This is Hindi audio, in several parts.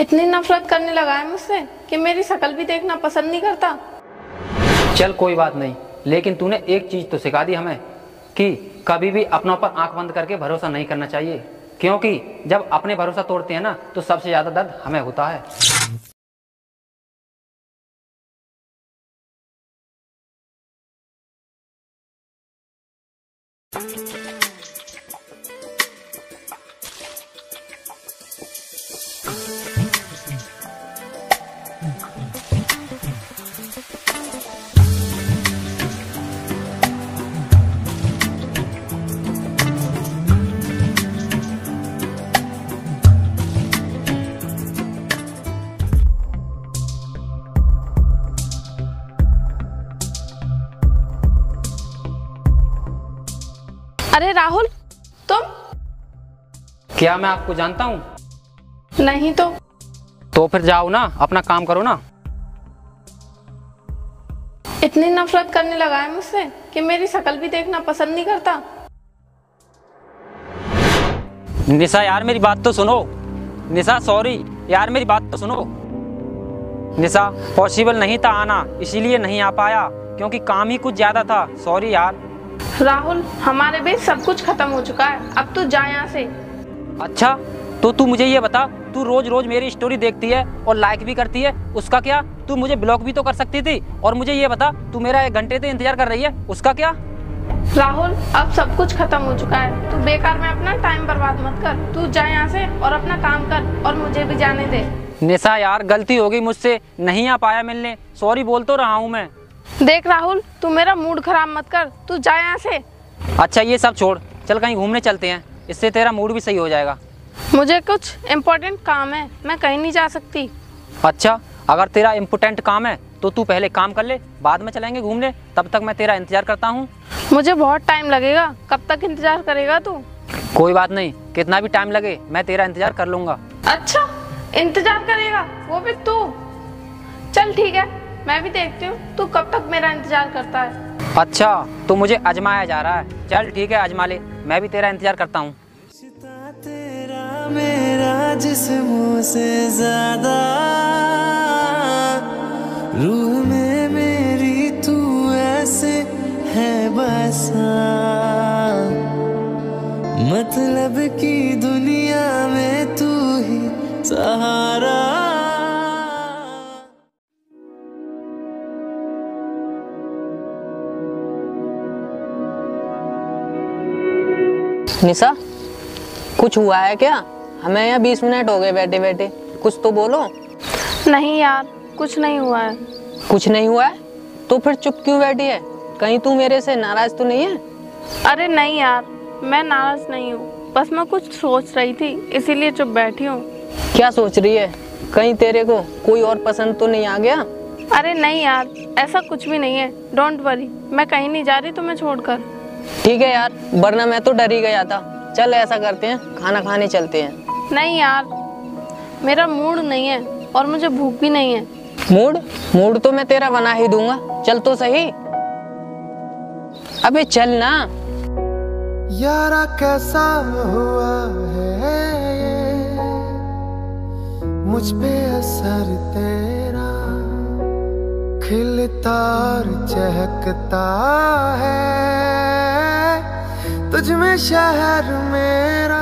इतनी नफरत करने लगा है मुझसे कि मेरी शक्ल भी देखना पसंद नहीं करता। चल कोई बात नहीं, लेकिन तूने एक चीज तो सिखा दी हमें कि कभी भी अपनों पर आंख बंद करके भरोसा नहीं करना चाहिए, क्योंकि जब अपने भरोसा तोड़ते हैं ना तो सबसे ज्यादा दर्द हमें होता है। अरे राहुल, तुम? क्या मैं आपको जानता हूँ? नहीं तो फिर जाओ ना, अपना काम करो ना। इतनी नफरत करने लगा है मुझसे कि मेरी शक्ल भी देखना पसंद नहीं करता। निशा यार मेरी बात तो सुनो। निशा सॉरी यार मेरी बात तो सुनो। निशा पॉसिबल नहीं था आना, इसीलिए नहीं आ पाया क्योंकि काम ही कुछ ज्यादा था। सॉरी यार। राहुल, हमारे बीच सब कुछ खत्म हो चुका है, अब तू जा यहाँ से। अच्छा तो तू मुझे ये बता, तू रोज रोज मेरी स्टोरी देखती है और लाइक भी करती है, उसका क्या? तू मुझे ब्लॉक भी तो कर सकती थी। और मुझे ये बता, तू मेरा 1 घंटे से इंतजार कर रही है, उसका क्या? राहुल, अब सब कुछ खत्म हो चुका है, तू बेकार में अपना टाइम बर्बाद मत कर। तू जा यहाँ से और अपना काम कर और मुझे भी जाने दे। निशा यार गलती हो गई मुझसे, नहीं आ पाया मिलने, सॉरी बोल तो रहा हूँ मैं। देख राहुल, तू मेरा मूड खराब मत कर, तू जा यहाँ से। अच्छा ये सब छोड़, चल कहीं घूमने चलते हैं, इससे तेरा मूड भी सही हो जाएगा। मुझे कुछ इम्पोर्टेंट काम है, मैं कहीं नहीं जा सकती। अच्छा अगर तेरा इम्पोर्टेंट काम है तो तू पहले काम कर ले, बाद में चलेंगे घूमने, तब तक मैं तेरा इंतजार करता हूँ। मुझे बहुत टाइम लगेगा, कब तक इंतजार करेगा तू? कोई बात नहीं, कितना भी टाइम लगे मैं तेरा इंतजार कर लूँगा। अच्छा इंतजार करेगा, वो भी तू? चल ठीक है, मैं भी देखती हूँ तू कब तक मेरा इंतजार करता है। अच्छा तो मुझे आजमाया जा रहा है, चल ठीक है आजमा ले, मैं भी तेरा इंतजार करता हूँ। तेरा मेरा जिस्मों से ज्यादा, रूह में मेरी तू ऐसे है बसा, मतलब की दुनिया में तू ही सहारा। निशा, कुछ हुआ है क्या? हमें यहाँ 20 मिनट हो गए बैठे बैठे, कुछ तो बोलो। नहीं यार, कुछ नहीं हुआ है। कुछ नहीं हुआ है तो फिर चुप क्यों बैठी है? कहीं तू मेरे से नाराज तो नहीं है? अरे नहीं यार, मैं नाराज नहीं हूँ, बस मैं कुछ सोच रही थी इसीलिए चुप बैठी हूँ। क्या सोच रही है? कहीं तेरे को कोई और पसंद तो नहीं आ गया? अरे नहीं यार, ऐसा कुछ भी नहीं है, डोंट वरी, मैं कहीं नहीं जा रही तुम्हें छोड़कर। ठीक है यार, वरना मैं तो डर ही गया था। चल ऐसा करते हैं, खाना खाने चलते हैं। नहीं यार, मेरा मूड नहीं है और मुझे भूख भी नहीं है। मूड तो मैं तेरा बना ही दूंगा, चल तो सही। अबे चल ना। यारा कैसा हुआ है ये, मुझ पे असर तेरा, खिलता और चहकता है तुझ में शहर मेरा।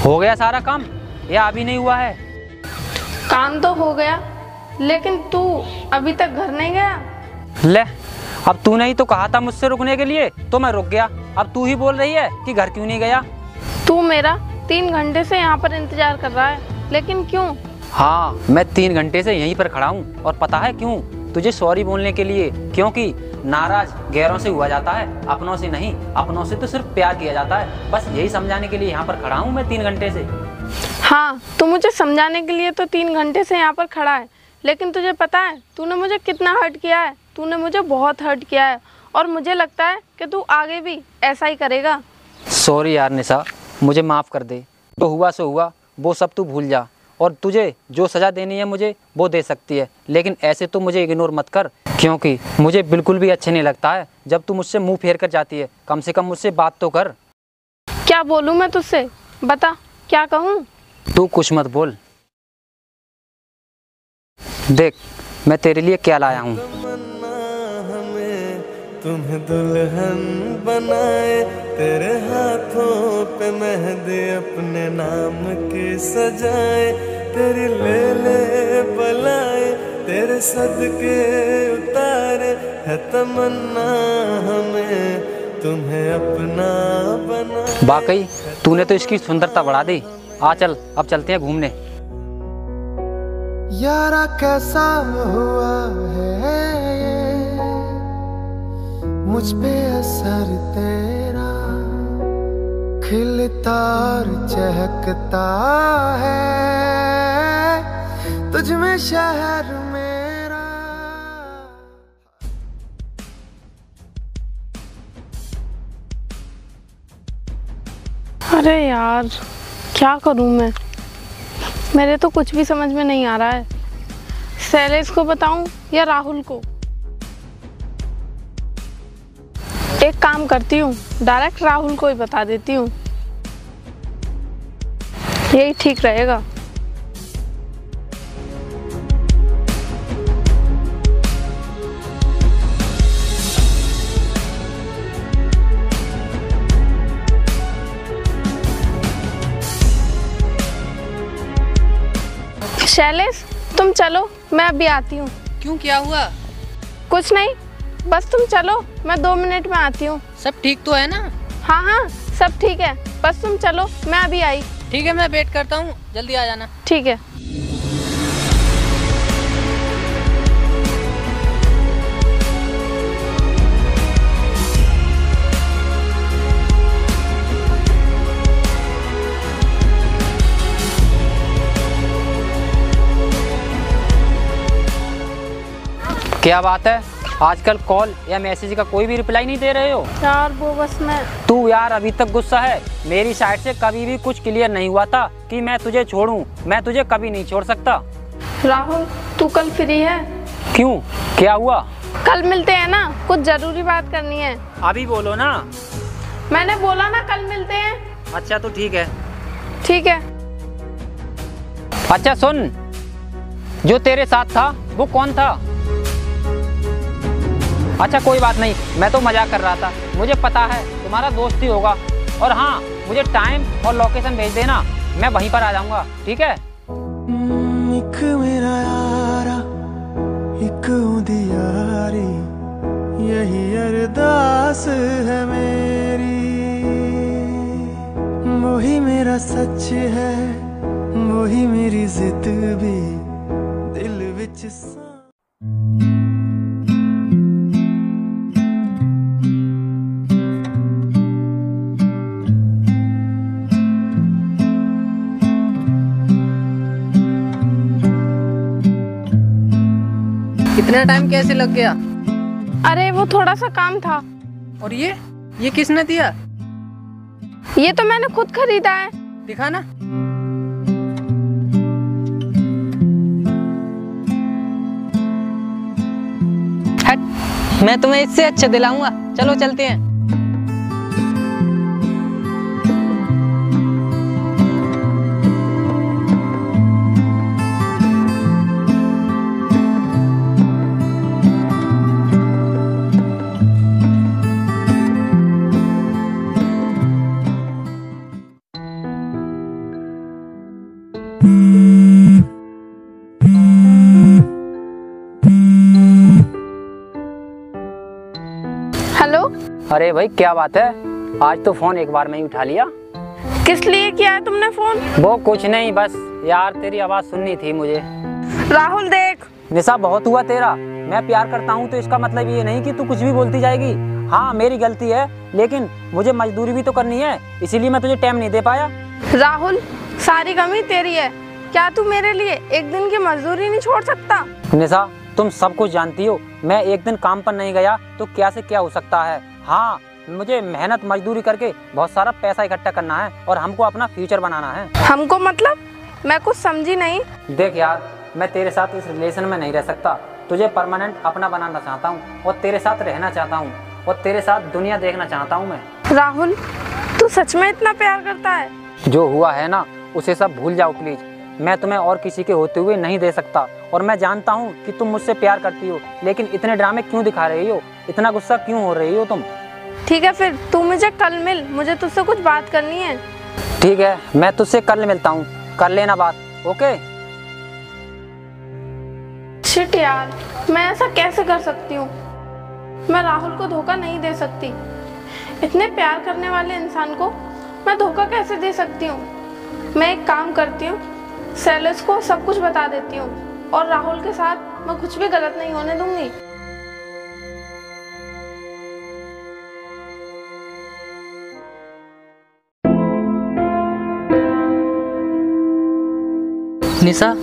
हो गया सारा काम या अभी नहीं हुआ है? काम तो हो गया, लेकिन तू अभी तक घर नहीं गया। ले, अब तूने ही तो कहा था मुझसे रुकने के लिए, तो मैं रुक गया। अब तू ही बोल रही है कि घर क्यों नहीं गया? तू मेरा 3 घंटे से यहाँ पर इंतजार कर रहा है, लेकिन क्यों? हाँ, मैं 3 घंटे से यहीं पर खड़ा हूँ, और पता है क्यों? तुझे सॉरी बोलने के लिए, क्योंकि नाराज गैरों से हुआ जाता है, अपनों से नहीं। अपनों से तो सिर्फ प्यार किया जाता है। बस यही समझाने के लिए यहाँ पर खड़ा हूँ मैं 3 घंटे से। हाँ, तू मुझे समझाने के लिए तो 3 घंटे से यहाँ पर खड़ा है, लेकिन तुझे पता है तूने मुझे कितना हर्ट किया है। तूने मुझे बहुत हर्ट किया है और मुझे लगता है कि तू आगे भी ऐसा ही करेगा। सॉरी यार निशा, मुझे माफ़ कर दे। जो हुआ सो हुआ, वो सब तू भूल जा। और तुझे जो सज़ा देनी है मुझे वो दे सकती है, लेकिन ऐसे तो मुझे इग्नोर मत कर, क्योंकि मुझे बिल्कुल भी अच्छे नहीं लगता है जब तू मुझसे मुंह फेर कर जाती है। कम से कम मुझसे बात तो कर। क्या बोलूँ मैं तुझसे, बता क्या कहूँ? तू कुछ मत बोल। देख मैं तेरे लिए क्या लाया हूँ। तुम्हें दुल्हन बनाए, तेरे हाथों पे मेहंदी अपने नाम की सजाए, तेरी ले ले बलाए, तेरे सदके उतारे, है तमन्ना हमें तुम्हें अपना बना। वाकई तूने तो इसकी सुंदरता बढ़ा दी। आ चल अब चलते हैं घूमने। यारा कैसा हुआ है मुझ पे असर तेरा, खिलता और चहकता है तुझ में शहर मेरा। अरे यार क्या करूँ मैं, मेरे तो कुछ भी समझ में नहीं आ रहा है। शैलेश को बताऊं या राहुल को? एक काम करती हूँ, डायरेक्ट राहुल को ही बता देती हूँ, यही ठीक रहेगा। शैलेश तुम चलो, मैं अभी आती हूँ। क्यों, क्या हुआ? कुछ नहीं, बस तुम चलो, मैं 2 मिनट में आती हूँ। सब ठीक तो है ना? हाँ हाँ सब ठीक है, बस तुम चलो, मैं अभी आई। ठीक है, मैं वेट करता हूँ, जल्दी आ जाना। ठीक है। क्या बात है, आजकल कॉल या मैसेज का कोई भी रिप्लाई नहीं दे रहे हो? यार वो बस मैं। तू यार अभी तक गुस्सा है। मेरी साइड से कभी भी कुछ क्लियर नहीं हुआ था कि मैं तुझे छोड़ूं। मैं तुझे कभी नहीं छोड़ सकता। राहुल तू कल फ्री है? क्यों, क्या हुआ? कल मिलते हैं ना, कुछ जरूरी बात करनी है। अभी बोलो ना। मैंने बोला ना कल मिलते हैं। अच्छा तो ठीक है। ठीक है। अच्छा सुन, जो तेरे साथ था वो कौन था? अच्छा कोई बात नहीं, मैं तो मजाक कर रहा था। मुझे पता है तुम्हारा दोस्त ही होगा। और हाँ, मुझे टाइम और लोकेशन भेज देना, मैं वहीं पर आ जाऊंगा, ठीक है? एक मेरा यारा, एक उदी यारी, यही अरदास है मेरी। वही मेरा सच है, वही मेरी जिद भी दिल विच। इतना टाइम कैसे लग गया? अरे वो थोड़ा सा काम था। और ये किसने दिया? ये तो मैंने खुद खरीदा है। दिखा ना। हट, मैं तुम्हें इससे अच्छे दिलाऊंगा। चलो चलते हैं। हेलो। अरे भाई क्या बात है, आज तो फोन एक बार में ही उठा लिया। किस लिए किया है तुमने फोन? वो कुछ नहीं, बस यार तेरी आवाज सुननी थी मुझे। राहुल देख। निशा बहुत हुआ तेरा। मैं प्यार करता हूँ तो इसका मतलब ये नहीं कि तू कुछ भी बोलती जाएगी। हाँ मेरी गलती है, लेकिन मुझे मजदूरी भी तो करनी है, इसीलिए मैं तुझे टाइम नहीं दे पाया। राहुल सारी कमी तेरी है, क्या तू मेरे लिए एक दिन की मजदूरी नहीं छोड़ सकता? निशा, तुम सब कुछ जानती हो। मैं एक दिन काम पर नहीं गया तो क्या से क्या हो सकता है। हाँ, मुझे मेहनत मजदूरी करके बहुत सारा पैसा इकट्ठा करना है और हमको अपना फ्यूचर बनाना है। हमको मतलब? मैं कुछ समझी नहीं। देख यार, मैं तेरे साथ इस रिलेशन में नहीं रह सकता। तुझे परमानेंट अपना बनाना चाहता हूँ और तेरे साथ रहना चाहता हूँ और तेरे साथ दुनिया देखना चाहता हूँ मैं। राहुल, तू सच में इतना प्यार करता है? जो हुआ है ना, उसे सब भूल जाओ प्लीज। मैं तुम्हें और किसी के होते हुए नहीं दे सकता और मैं जानता हूँ कि तुम मुझसे प्यार करती हो, लेकिन इतने ड्रामे क्यों दिखा रही हो? इतना गुस्सा क्यों हो रही हो तुम? ठीक है फिर तू मुझे कल मिल, मुझे तुझसे कुछ बात करनी है। ठीक है, मैं तुझसे कल मिलता हूँ, कर लेना बात। ओके। शिट यार, मैं ऐसा कैसे कर सकती हूँ? मैं राहुल को धोखा नहीं दे सकती। इतने प्यार करने वाले इंसान को मैं धोखा कैसे दे सकती हूँ? मैं एक काम करती हूँ, शैलेश को सब कुछ बता देती हूँ और राहुल के साथ मैं कुछ भी गलत नहीं होने दूंगी। निशा,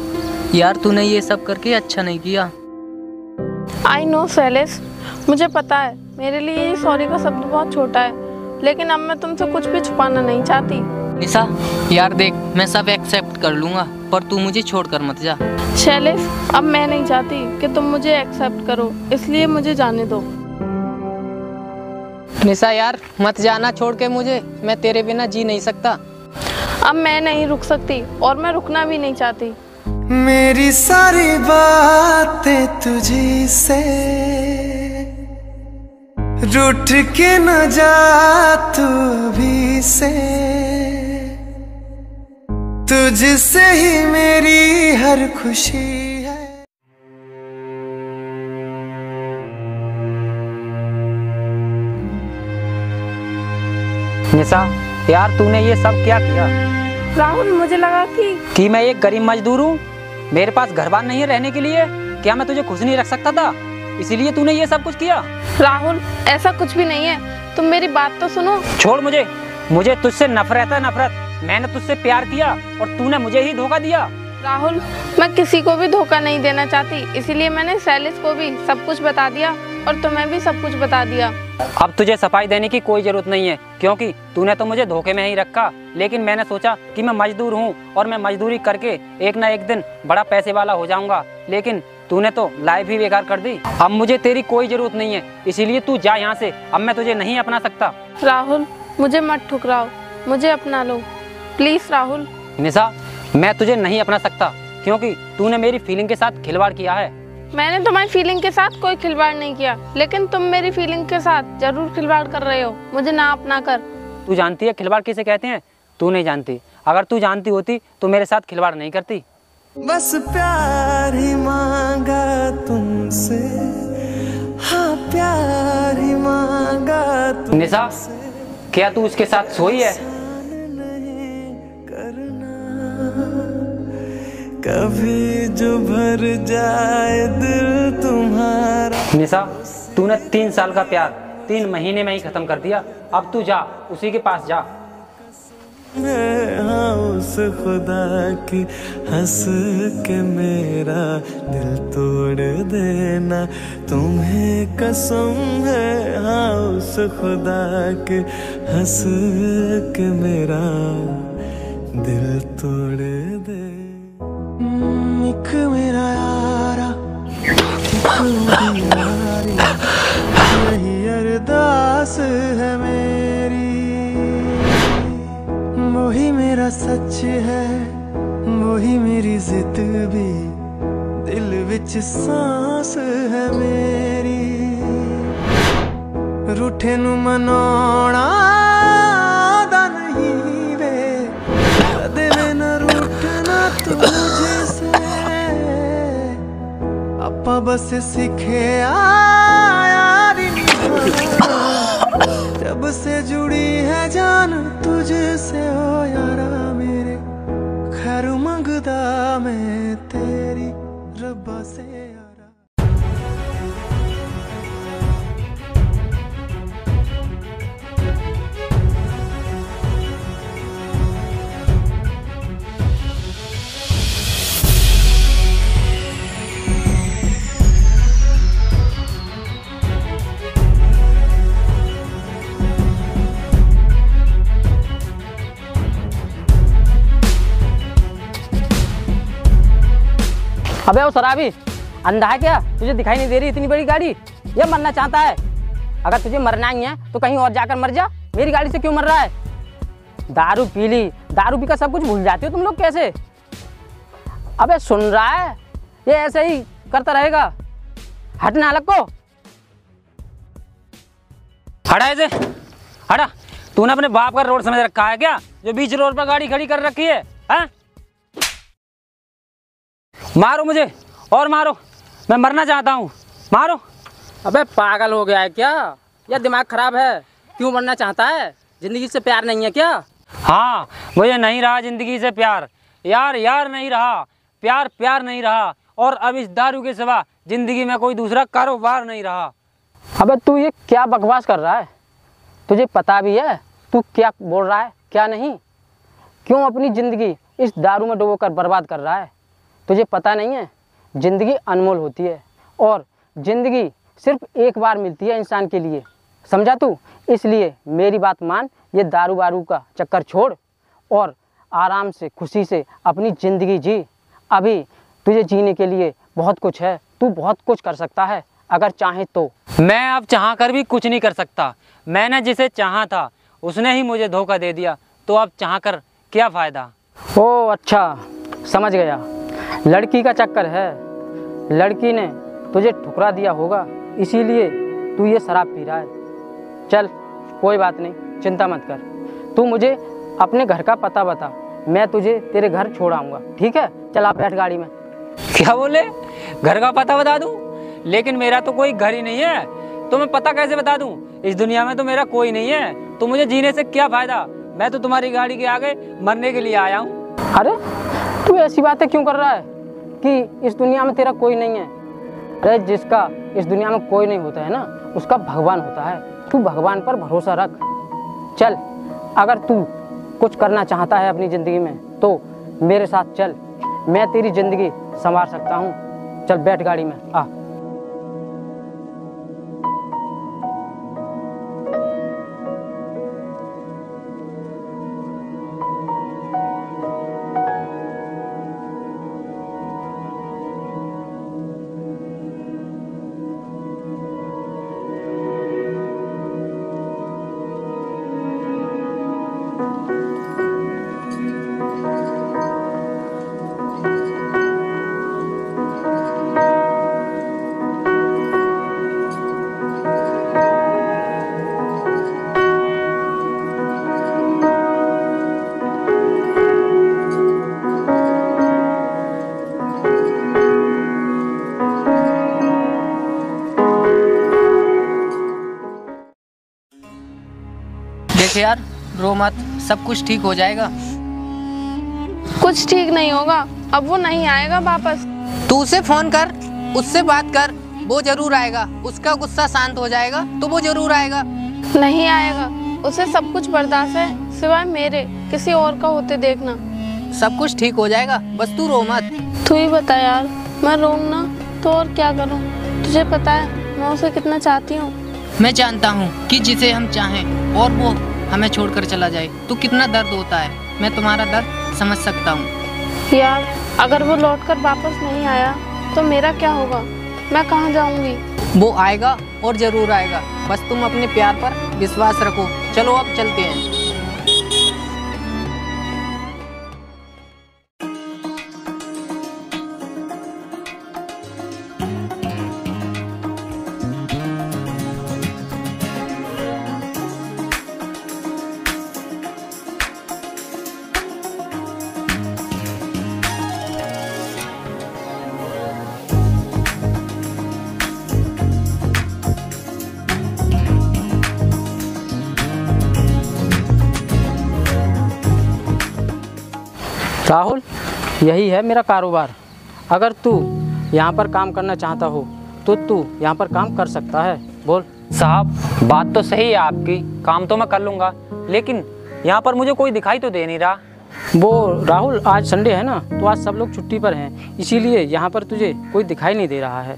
यार तूने ये सब करके अच्छा नहीं किया। आई नो शैलेश, मुझे पता है मेरे लिए ये सॉरी का शब्द बहुत छोटा है, लेकिन अब मैं तुमसे कुछ भी छुपाना नहीं चाहती। निशा, यार देख, मैं सब एक्सेप्ट कर लूँगा पर तू मुझे छोड़कर मत जा। शैलेश, अब मैं नहीं चाहती कि तुम मुझे एक्सेप्ट करो, इसलिए मुझे जाने दो। निशा यार, मत जाना छोड़ के मुझे, मैं तेरे बिना जी नहीं सकता। अब मैं नहीं रुक सकती और मैं रुकना भी नहीं चाहती। मेरी सारी बातें तुझी से रूठ के न जा तू अभी से, तुझसे ही मेरी हर खुशी है। निशा यार, तूने ये सब क्या किया? राहुल, मुझे लगा कि मैं एक गरीब मजदूर हूँ, मेरे पास घर बार नहीं है रहने के लिए। क्या मैं तुझे खुश नहीं रख सकता था? इसीलिए तूने ये सब कुछ किया? राहुल, ऐसा कुछ भी नहीं है, तुम मेरी बात तो सुनो। छोड़ मुझे तुझसे नफरत है, नफरत। मैंने तुझसे प्यार किया और तूने मुझे ही धोखा दिया। राहुल, मैं किसी को भी धोखा नहीं देना चाहती, इसीलिए मैंने शैलेश को भी सब कुछ बता दिया और तुम्हें भी सब कुछ बता दिया। अब तुझे सफाई देने की कोई जरूरत नहीं है, क्योंकि तूने तो मुझे धोखे में ही रखा। लेकिन मैंने सोचा कि मैं मजदूर हूँ और मैं मजदूरी करके एक ना एक दिन बड़ा पैसे वाला हो जाऊंगा, लेकिन तूने तो लाइफ ही बेकार कर दी। अब मुझे तेरी कोई जरूरत नहीं है, इसीलिए तू जा यहाँ से। अब मैं तुझे नहीं अपना सकता। राहुल, मुझे मत ठुकराओ, मुझे अपना लो प्लीज। राहुल। निशा, मैं तुझे नहीं अपना सकता क्योंकि तूने मेरी फीलिंग के साथ खिलवाड़ किया है। मैंने तुम्हारी फीलिंग के साथ कोई खिलवाड़ नहीं किया, लेकिन तुम मेरी फीलिंग के साथ जरूर खिलवाड़ कर रहे हो। मुझे ना अपना कर। तू जानती है खिलवाड़ किसे कहते हैं? तू नहीं जानती। अगर तू जानती होती तो मेरे साथ खिलवाड़ नहीं करती। बस प्यार ही मांगा तुमसे, हाँ प्यार ही मांगा तुमसे। निशा, क्या तू उसके साथ सोई है? कभी जो भर जाए दिल तुम्हारा। निशा, तूने 3 साल का प्यार 3 महीने में ही खत्म कर दिया। अब तू जा, उसी के पास जा। हाँ, उस खुदा की हंस के मेरा दिल तोड़ देना, तुम्हें कसम है। हाँ, उस खुदा के हंस के मेरा दिल तोड़ दे। एक मेरा यारा, एक मेरी यारी, यही अरदास है मेरी। वही मेरा सच है, वही मेरी जिद भी, दिल विच सांस है मेरी। रूठे नू मनाउणा दा नहीं वे, कदे वे न रूठना तुझसे। आपा बस सीखे यारी निभाना, जब से जुड़ी है जान तुझसे ओ यारा मेरे। खैर मंगदा मैं तेरी रब्बा से यारा। अबे वो शराबी, अंधा है क्या? तुझे दिखाई नहीं दे रही इतनी बड़ी गाड़ी? ये मरना चाहता है? अगर तुझे मरना ही है तो कहीं और जाकर मर जा, मेरी गाड़ी से क्यों मर रहा है? दारू पी ली, दारू पीकर सब कुछ भूल जाते हो तुम लोग कैसे? अबे सुन रहा है? ये ऐसे ही करता रहेगा। हटना अलग को। हटा ऐसे, हटा। तूने अपने बाप का रोड समझ रखा है क्या, जो बीच रोड पर गाड़ी खड़ी कर रखी है? मारो मुझे और मारो, मैं मरना चाहता हूँ, मारो। अबे पागल हो गया है क्या? या दिमाग खराब है? क्यों मरना चाहता है? जिंदगी से प्यार नहीं है क्या? हाँ, मुझे नहीं रहा जिंदगी से प्यार, यार नहीं रहा, प्यार नहीं रहा, और अब इस दारू के सिवा जिंदगी में कोई दूसरा कारोबार नहीं रहा। अबे तू ये क्या बकवास कर रहा है? तुझे पता भी है तू क्या बोल रहा है क्या नहीं? क्यों अपनी ज़िंदगी इस दारू में डुबोकर बर्बाद कर रहा है? तुझे पता नहीं है ज़िंदगी अनमोल होती है और ज़िंदगी सिर्फ एक बार मिलती है इंसान के लिए, समझा तू? इसलिए मेरी बात मान, ये दारू वारू का चक्कर छोड़ और आराम से खुशी से अपनी ज़िंदगी जी। अभी तुझे जीने के लिए बहुत कुछ है, तू बहुत कुछ कर सकता है अगर चाहे तो। मैं अब चाह कर भी कुछ नहीं कर सकता। मैंने जिसे चाहा था उसने ही मुझे धोखा दे दिया, तो अब चाह कर क्या फ़ायदा? ओह अच्छा, समझ गया। लड़की का चक्कर है, लड़की ने तुझे ठुकरा दिया होगा, इसीलिए तू ये शराब पी रहा है। चल कोई बात नहीं, चिंता मत कर। तू मुझे अपने घर का पता बता, मैं तुझे तेरे घर छोड़ आऊँगा, ठीक है? चल आप बैठ गाड़ी में। क्या बोले? घर का पता बता दूं? लेकिन मेरा तो कोई घर ही नहीं है, तो मैं पता कैसे बता दूं? इस दुनिया में तो मेरा कोई नहीं है, तो मुझे जीने से क्या फायदा? मैं तो तुम्हारी गाड़ी के आगे मरने के लिए आया हूँ। अरे तू ऐसी बातें क्यों कर रहा है कि इस दुनिया में तेरा कोई नहीं है? अरे जिसका इस दुनिया में कोई नहीं होता है ना, उसका भगवान होता है। तू भगवान पर भरोसा रख। चल, अगर तू कुछ करना चाहता है अपनी ज़िंदगी में तो मेरे साथ चल, मैं तेरी ज़िंदगी संवार सकता हूँ। चल बैठ गाड़ी में, आ। देख यार, रो मत, सब कुछ ठीक हो जाएगा। कुछ ठीक नहीं होगा, अब वो नहीं आएगा वापस। तू उसे फोन कर, उससे बात कर, वो जरूर आएगा। उसका गुस्सा शांत हो जाएगा तो वो जरूर आएगा। नहीं आएगा, उसे सब कुछ बर्दाश्त है सिवाय मेरे, किसी और का होते देखना। सब कुछ ठीक हो जाएगा, बस तू रो मत। तू ही बता यार, मैं रोऊं ना तो और क्या करूं? तुझे पता है मैं उसे कितना चाहती हूँ। मैं जानता हूँ कि जिसे हम चाहें और वो हमें छोड़कर चला जाए तो कितना दर्द होता है। मैं तुम्हारा दर्द समझ सकता हूँ। यार अगर वो लौटकर वापस नहीं आया तो मेरा क्या होगा? मैं कहाँ जाऊँगी? वो आएगा और जरूर आएगा, बस तुम अपने प्यार पर विश्वास रखो। चलो अब चलते हैं। राहुल, यही है मेरा कारोबार। अगर तू यहाँ पर काम करना चाहता हो तो तू यहाँ पर काम कर सकता है। बोल। साहब, बात तो सही है आपकी, काम तो मैं कर लूँगा, लेकिन यहाँ पर मुझे कोई दिखाई तो दे नहीं रहा। वो राहुल, आज संडे है ना, तो आज सब लोग छुट्टी पर हैं, इसीलिए यहाँ पर तुझे कोई दिखाई नहीं दे रहा है।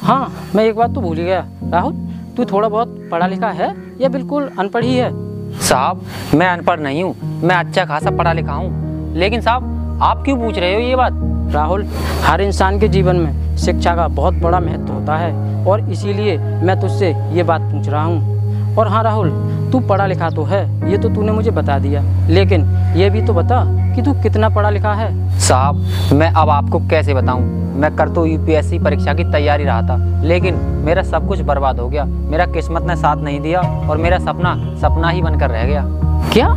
हाँ, मैं एक बात तो भूल ही गया। राहुल, तू थोड़ा बहुत पढ़ा लिखा है या बिल्कुल अनपढ़ ही है? साहब, मैं अनपढ़ नहीं हूँ, मैं अच्छा खासा पढ़ा लिखा हूँ। लेकिन साहब, आप क्यों पूछ रहे हो ये बात? राहुल, हर इंसान के जीवन में शिक्षा का बहुत बड़ा महत्व होता है और इसीलिए मैं तुझसे ये बात पूछ रहा हूँ। और हाँ राहुल, तू पढ़ा लिखा तो है, ये तो तूने मुझे बता दिया, लेकिन ये भी तो बता कि तू कितना पढ़ा लिखा है। साहब, मैं अब आपको कैसे बताऊं? मैं कर तो यूपीएससी परीक्षा की तैयारी रहा था, लेकिन मेरा सब कुछ बर्बाद हो गया। मेरा किस्मत ने साथ नहीं दिया और मेरा सपना सपना ही बनकर रह गया। क्या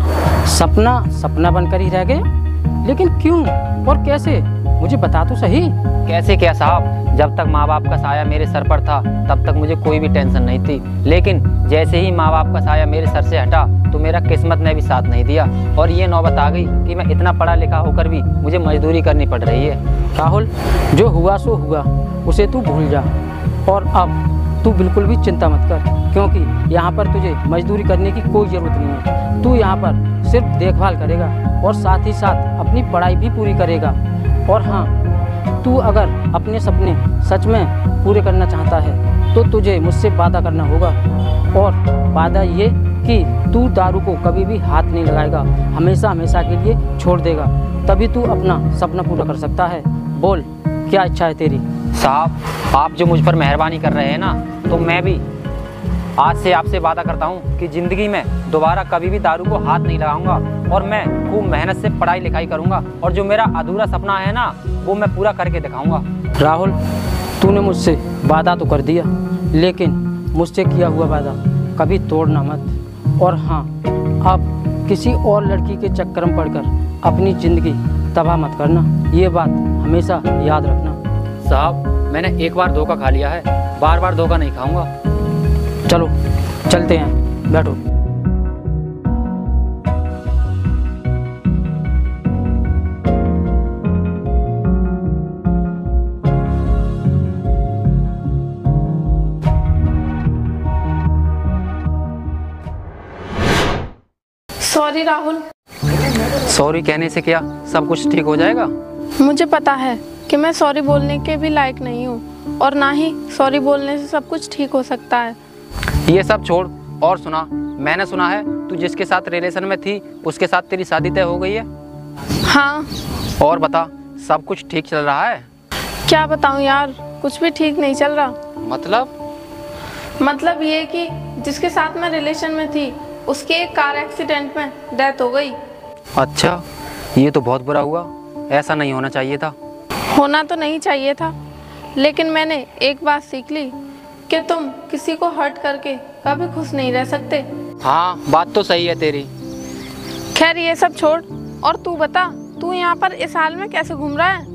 सपना सपना बनकर ही रह गया? लेकिन क्यों और कैसे, मुझे बता तो सही। कैसे क्या साहब, जब तक माँ बाप का साया मेरे सर पर था तब तक मुझे कोई भी टेंशन नहीं थी, लेकिन जैसे ही माँ बाप का साया मेरे सर से हटा तो मेरा किस्मत ने भी साथ नहीं दिया और ये नौबत आ गई कि मैं इतना पढ़ा लिखा होकर भी मुझे मजदूरी करनी पड़ रही है। राहुल, जो हुआ सो हुआ, उसे तू भूल जा और अब तू बिल्कुल भी चिंता मत कर, क्योंकि यहाँ पर तुझे मजदूरी करने की कोई ज़रूरत नहीं है। तू यहाँ पर सिर्फ देखभाल करेगा और साथ ही साथ अपनी पढ़ाई भी पूरी करेगा। और हाँ, तू अगर अपने सपने सच में पूरे करना चाहता है तो तुझे मुझसे वादा करना होगा, और वादा ये कि तू दारू को कभी भी हाथ नहीं लगाएगा, हमेशा हमेशा के लिए छोड़ देगा, तभी तू अपना सपना पूरा कर सकता है। बोल, क्या इच्छा है तेरी? साहब, आप जो मुझ पर मेहरबानी कर रहे हैं ना, तो मैं भी आज से आपसे वादा करता हूँ कि ज़िंदगी में दोबारा कभी भी दारू को हाथ नहीं लगाऊंगा और मैं खूब मेहनत से पढ़ाई लिखाई करूँगा और जो मेरा अधूरा सपना है ना, वो मैं पूरा करके दिखाऊंगा। राहुल, तूने मुझसे वादा तो कर दिया, लेकिन मुझसे किया हुआ वादा कभी तोड़ना मत। और हाँ, अब किसी और लड़की के चक्कर में पड़कर अपनी ज़िंदगी तबाह मत करना, ये बात हमेशा याद रखना। साहब, मैंने एक बार धोखा खा लिया है, बार बार धोखा नहीं खाऊंगा। चलो चलते हैं, बैठो। सॉरी राहुल। सॉरी कहने से क्या सब कुछ ठीक हो जाएगा? मुझे पता है कि मैं सॉरी बोलने के भी लायक नहीं हूँ और ना ही सॉरी बोलने से सब कुछ ठीक हो सकता है। ये सब छोड़ और सुना, मैंने सुना है तू जिसके साथ रिलेशन में थी उसके साथ तेरी शादी तय हो गई है। हाँ। और बता, सब कुछ ठीक चल रहा है? क्या बताऊँ यार, कुछ भी ठीक नहीं चल रहा। मतलब ये कि जिसके साथ मैं रिलेशन में थी उसके एक कार एक्सीडेंट में डेथ हो गई। अच्छा, ये तो बहुत बुरा हुआ, ऐसा नहीं होना चाहिए था। होना तो नहीं चाहिए था, लेकिन मैंने एक बात सीख ली कि तुम किसी को हर्ट करके कभी खुश नहीं रह सकते। हाँ, बात तो सही है तेरी। खैर ये सब छोड़ और तू बता, तू यहाँ पर इस हाल में कैसे घूम रहा है?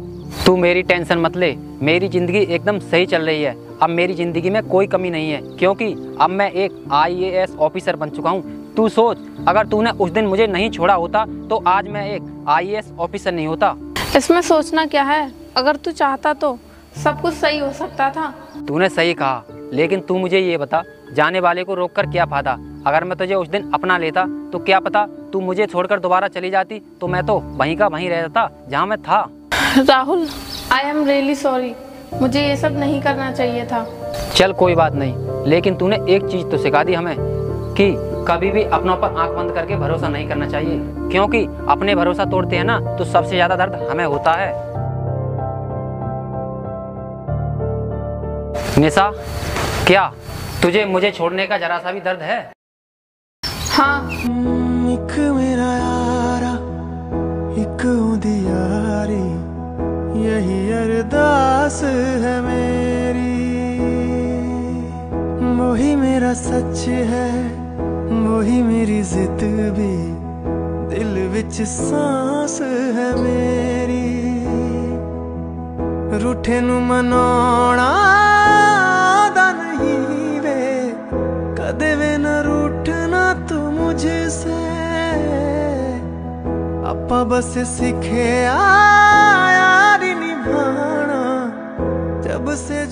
तू मेरी टेंशन मत ले, मेरी ज़िंदगी एकदम सही चल रही है। अब मेरी ज़िंदगी में कोई कमी नहीं है, क्योंकि अब मैं एक IAS ऑफिसर बन चुका हूँ। तू सोच, अगर तूने उस दिन मुझे नहीं छोड़ा होता तो आज मैं एक IAS ऑफिसर नहीं होता। इसमें सोचना क्या है, अगर तू चाहता तो सब कुछ सही हो सकता था। तूने सही कहा, लेकिन तू मुझे ये बता, जाने वाले को रोककर क्या फायदा? अगर मैं तुझे उस दिन अपना लेता तो क्या पता तू मुझे छोड़कर दोबारा चली जाती, तो मैं तो वहीं का वहीं रह जाता जहाँ मैं था। Rahul, I am really sorry, मुझे ये सब नहीं करना चाहिए था। चल कोई बात नहीं, लेकिन तूने एक चीज़ तो सिखा दी हमें कि कभी भी अपनों पर आंख बंद करके भरोसा नहीं करना चाहिए, क्योंकि अपने भरोसा तोड़ते हैं ना तो सबसे ज़्यादा दर्द हमें होता है। निशा, क्या तुझे मुझे छोड़ने का जरा सा भी दर्द है? हाँ। एक मेरा यारा, एक उदी यारी, यही अरदास है मेरी। वही मेरा सच है, वही मेरी जिद भी, दिल विच सांस है मेरी। रूठे नू मनाउणा दा नहीं वे, कदे वे न रूठना तू मुझसे। आपा बस सीखे यारी निभाना, जब से